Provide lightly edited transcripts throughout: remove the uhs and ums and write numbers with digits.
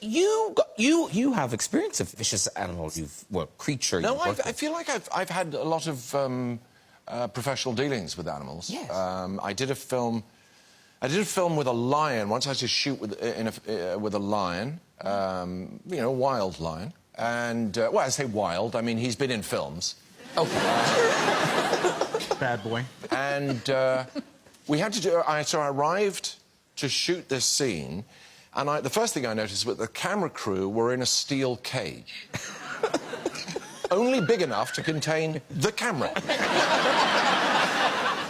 you have experience of vicious animals. Creature. No, I feel like I've had a lot of professional dealings with animals. Yes. I did a film with a lion once. I had to shoot with a lion, you know, a wild lion. And well, I say wild. I mean, he's been in films. Okay. Bad boy. And we had to do. So I arrived to shoot this scene, and the first thing I noticed was the camera crew were in a steel cage, only big enough to contain the camera.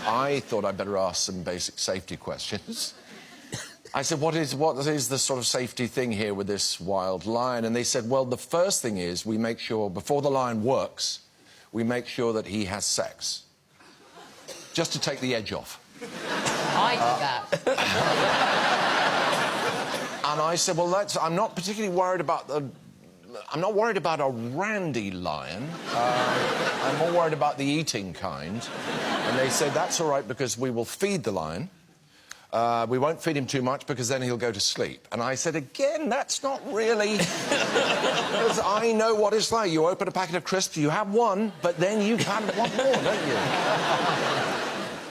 I thought I'd better ask some basic safety questions. I said, what is the sort of safety thing here with this wild lion? And they said, well, the first thing is we make sure, before the lion works, we make sure that he has sex. Just to take the edge off. I did that. And I said, well, I'm not particularly worried about I'm not worried about a randy lion. I'm more worried about the eating kind. And they said, that's all right, because we will feed the lion. We won't feed him too much, because then he'll go to sleep. And I said, again, that's not really... Because I know what it's like. You open a packet of crisps, you have one, but then you kind of want more, don't you?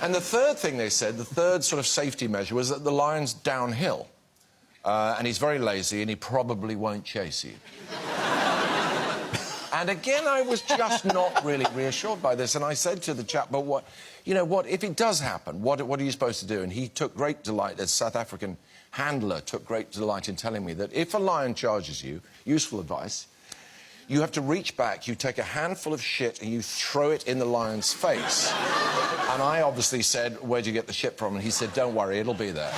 And the third thing they said, the third sort of safety measure, was that the lion's downhill. And he's very lazy, and he probably won't chase you. And again, I was just not really reassured by this. And I said to the chap, but what, you know, what if it does happen? What are you supposed to do? And he took great delight, a South African handler took great delight in telling me that if a lion charges you, useful advice, you have to reach back, you take a handful of shit and you throw it in the lion's face. And I obviously said, where'd you get the shit from? And he said, don't worry, it'll be there.